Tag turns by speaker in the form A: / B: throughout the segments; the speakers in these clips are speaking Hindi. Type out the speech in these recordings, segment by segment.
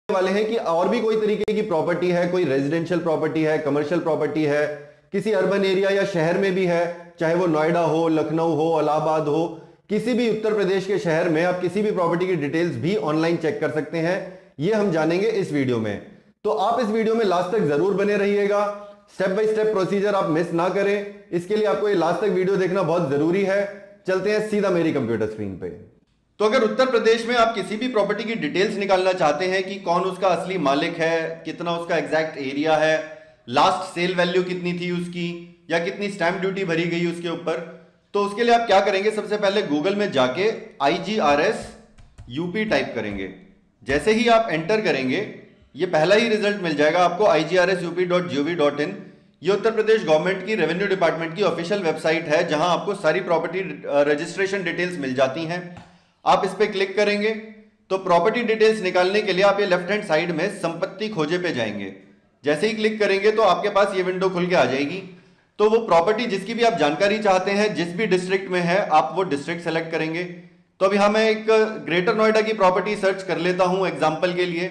A: वाले हैं कि और भी कोई तरीके की प्रॉपर्टी है, कोई रेजिडेंशियल प्रॉपर्टी है, कमर्शियल प्रॉपर्टी है, किसी अर्बन एरिया या शहर में भी है, चाहे वो नोएडा हो, लखनऊ हो, इलाहाबाद हो, किसी भी उत्तर प्रदेश के शहर में आप किसी भी प्रॉपर्टी की डिटेल्स भी ऑनलाइन चेक कर सकते हैं। ये हम जानेंगे इस वीडियो में, तो आप इस वीडियो में लास्ट तक जरूर बने रहिएगा। स्टेप बाय स्टेप प्रोसीजर आप मिस ना करें, इसके लिए आपको ये लास्ट तक वीडियो देखना बहुत जरूरी है। चलते हैं सीधा मेरी कंप्यूटर स्क्रीन पे। तो अगर उत्तर प्रदेश में आप किसी भी प्रॉपर्टी की डिटेल्स निकालना चाहते हैं कि कौन उसका असली मालिक है, कितना उसका एग्जैक्ट एरिया है, लास्ट सेल वैल्यू कितनी थी उसकी, या कितनी स्टैंप ड्यूटी भरी गई उसके ऊपर, तो उसके लिए आप क्या करेंगे, सबसे पहले गूगल में जाके IGRS UP टाइप करेंगे। जैसे ही आप एंटर करेंगे ये पहला ही रिजल्ट मिल जाएगा आपको IGRSUP.gov.in। ये उत्तर प्रदेश गवर्नमेंट की रेवेन्यू डिपार्टमेंट की ऑफिशियल वेबसाइट है जहां आपको सारी प्रॉपर्टी रजिस्ट्रेशन डिटेल्स मिल जाती हैं। आप इस पे क्लिक करेंगे तो प्रॉपर्टी डिटेल्स निकालने के लिए आप ये लेफ्ट हैंड साइड में संपत्ति खोजे पे जाएंगे। जैसे ही क्लिक करेंगे तो आपके पास ये विंडो खुल के आ जाएगी। तो वो प्रॉपर्टी जिसकी भी आप जानकारी चाहते हैं, जिस भी डिस्ट्रिक्ट में है, आप वो डिस्ट्रिक्ट सेलेक्ट करेंगे। तो अभी मैं एक ग्रेटर नोएडा की प्रॉपर्टी सर्च कर लेता हूं एग्जाम्पल के लिए।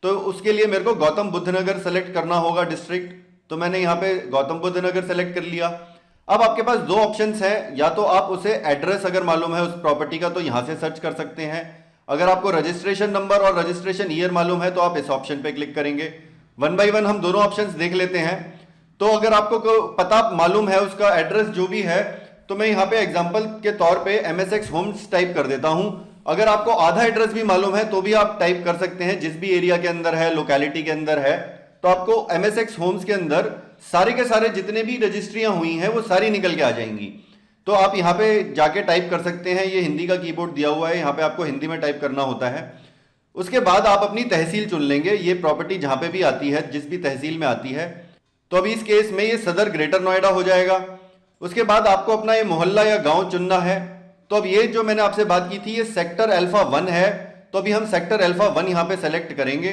A: तो उसके लिए मेरे को गौतम बुद्ध नगर सेलेक्ट करना होगा डिस्ट्रिक्ट, तो मैंने यहाँ पे गौतम बुद्ध नगर सेलेक्ट कर लिया। अब आपके पास दो ऑप्शंस हैं, या तो आप उसे एड्रेस अगर मालूम है उस प्रॉपर्टी का तो यहां से सर्च कर सकते हैं, अगर आपको रजिस्ट्रेशन नंबर और रजिस्ट्रेशन ईयर मालूम है तो आप इस ऑप्शन पे क्लिक करेंगे। वन बाय वन हम दोनों ऑप्शंस देख लेते हैं। तो अगर आपको पता मालूम है उसका एड्रेस जो भी है, तो मैं यहाँ पे एग्जाम्पल के तौर पे MSX होम्स टाइप कर देता हूं। अगर आपको आधा एड्रेस भी मालूम है तो भी आप टाइप कर सकते हैं, जिस भी एरिया के अंदर है, लोकेलिटी के अंदर है। तो आपको MSX होम्स के अंदर सारे के सारे जितने भी रजिस्ट्रियां हुई हैं वो सारी निकल के आ जाएंगी। तो आप यहाँ पे जाके टाइप कर सकते हैं। ये हिंदी का कीबोर्ड दिया हुआ है, यहाँ पे आपको हिंदी में टाइप करना होता है। उसके बाद आप अपनी तहसील चुन लेंगे, ये प्रॉपर्टी जहां पे भी आती है, जिस भी तहसील में आती है। तो अभी इस केस में ये सदर ग्रेटर नोएडा हो जाएगा। उसके बाद आपको अपना ये मोहल्ला या गांव चुनना है। तो अब ये जो मैंने आपसे बात की थी ये सेक्टर अल्फा 1 है, तो अभी हम सेक्टर अल्फा 1 यहाँ पे सेलेक्ट करेंगे।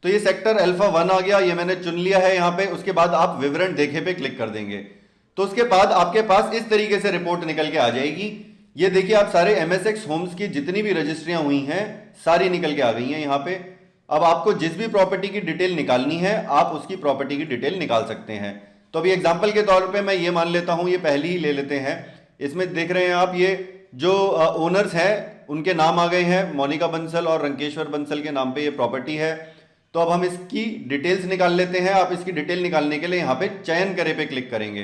A: तो ये सेक्टर अल्फा 1 आ गया, ये मैंने चुन लिया है यहाँ पे। उसके बाद आप विवरण देखे पे क्लिक कर देंगे, तो उसके बाद आपके पास इस तरीके से रिपोर्ट निकल के आ जाएगी। ये देखिए आप सारे MSX होम्स की जितनी भी रजिस्ट्रियां हुई हैं सारी निकल के आ गई हैं यहाँ पे। अब आपको जिस भी प्रॉपर्टी की डिटेल निकालनी है आप उसकी प्रॉपर्टी की डिटेल निकाल सकते हैं। तो अभी एग्जाम्पल के तौर पर मैं ये मान लेता हूँ, ये पहली ही ले लेते हैं। इसमें देख रहे हैं आप ये जो ओनर्स हैं उनके नाम आ गए हैं, मोनिका बंसल और रंकेश्वर बंसल के नाम पे ये प्रॉपर्टी है। तो अब हम इसकी डिटेल्स निकाल लेते हैं। आप इसकी डिटेल निकालने के लिए यहाँ पे चयन करे पे क्लिक करेंगे,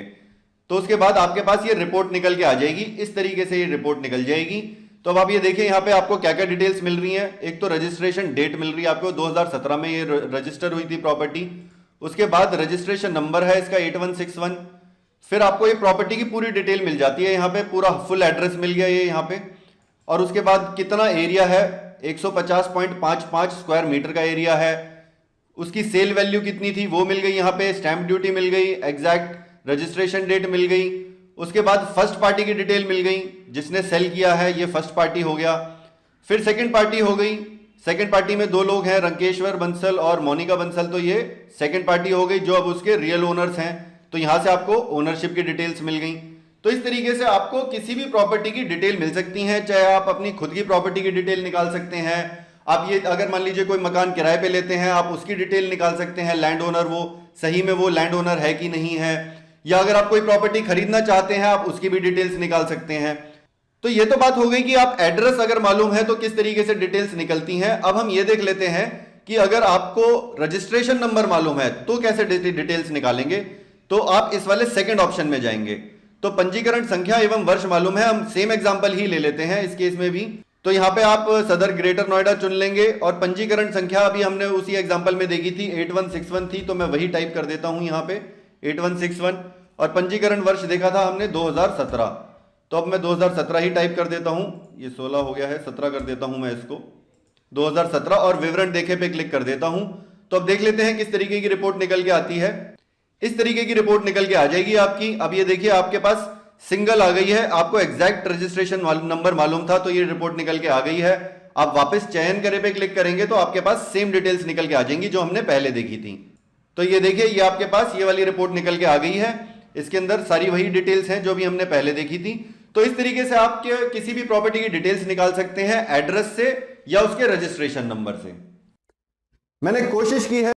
A: तो उसके बाद आपके पास ये रिपोर्ट निकल के आ जाएगी। इस तरीके से ये रिपोर्ट निकल जाएगी। तो अब आप ये देखिए यहाँ पे आपको क्या क्या डिटेल्स मिल रही हैं। एक तो रजिस्ट्रेशन डेट मिल रही है आपको, 2017 में ये रजिस्टर हुई थी प्रॉपर्टी। उसके बाद रजिस्ट्रेशन नंबर है इसका 8161। फिर आपको ये प्रॉपर्टी की पूरी डिटेल मिल जाती है, यहाँ पे पूरा फुल एड्रेस मिल गया ये यहाँ पे। और उसके बाद कितना एरिया है, 150.55 स्क्वायर मीटर का एरिया है। उसकी सेल वैल्यू कितनी थी वो मिल गई यहाँ पे, स्टैंप ड्यूटी मिल गई, एग्जैक्ट रजिस्ट्रेशन डेट मिल गई। उसके बाद फर्स्ट पार्टी की डिटेल मिल गई, जिसने सेल किया है ये फर्स्ट पार्टी हो गया। फिर सेकंड पार्टी हो गई, सेकंड पार्टी में दो लोग हैं, रंकेश्वर बंसल और मोनिका बंसल, तो ये सेकंड पार्टी हो गई जो अब उसके रियल ओनर्स हैं। तो यहां से आपको ओनरशिप की डिटेल्स मिल गई। तो इस तरीके से आपको किसी भी प्रॉपर्टी की डिटेल मिल सकती है, चाहे आप अपनी खुद की प्रॉपर्टी की डिटेल निकाल सकते हैं। आप ये अगर मान लीजिए कोई मकान किराए पे लेते हैं आप उसकी डिटेल निकाल सकते हैं, लैंड ओनर वो सही में वो लैंड ओनर है कि नहीं है। या अगर आप कोई प्रॉपर्टी खरीदना चाहते हैं आप उसकी भी डिटेल्स निकाल सकते हैं। तो ये तो बात हो गई कि आप एड्रेस अगर मालूम है तो किस तरीके से डिटेल्स निकलती हैं। अब हम ये देख लेते हैं कि अगर आपको रजिस्ट्रेशन नंबर मालूम है तो कैसे डिटेल्स निकालेंगे। तो आप इस वाले सेकंड ऑप्शन में जाएंगे। तो पंजीकरण संख्या एवं वर्ष मालूम है, हम सेम एग्जांपल ही ले लेते हैं इस केस में भी। तो यहाँ पे आप सदर ग्रेटर नोएडा चुन लेंगे और पंजीकरण संख्या अभी हमने उसी एग्जांपल में देखी थी 8161 थी, तो मैं वही टाइप कर देता हूँ यहाँ पे 8161। और पंजीकरण वर्ष देखा था हमने 2017, तो अब मैं 2017 ही टाइप कर देता हूँ। ये 16 हो गया है, 17 कर देता हूँ मैं इसको, 2017। और विवरण देखे पे क्लिक कर देता हूँ। तो अब देख लेते हैं किस तरीके की रिपोर्ट निकल के आती है। इस तरीके की रिपोर्ट निकल के आ जाएगी आपकी। अब ये देखिए आपके पास सिंगल आ गई है, आपको एग्जैक्ट रजिस्ट्रेशन नंबर मालूम था तो ये रिपोर्ट निकल के आ गई है। आप वापस चयन करे पे क्लिक करेंगे तो आपके पास सेम डिटेल्स निकल के आ जाएंगी जो हमने पहले देखी थी। तो ये देखिए ये आपके पास ये वाली रिपोर्ट निकल के आ गई है। इसके अंदर सारी वही डिटेल्स हैं जो भी हमने पहले देखी थी। तो इस तरीके से आप किसी भी प्रॉपर्टी की डिटेल्स निकाल सकते हैं एड्रेस से या उसके रजिस्ट्रेशन नंबर से। मैंने कोशिश की है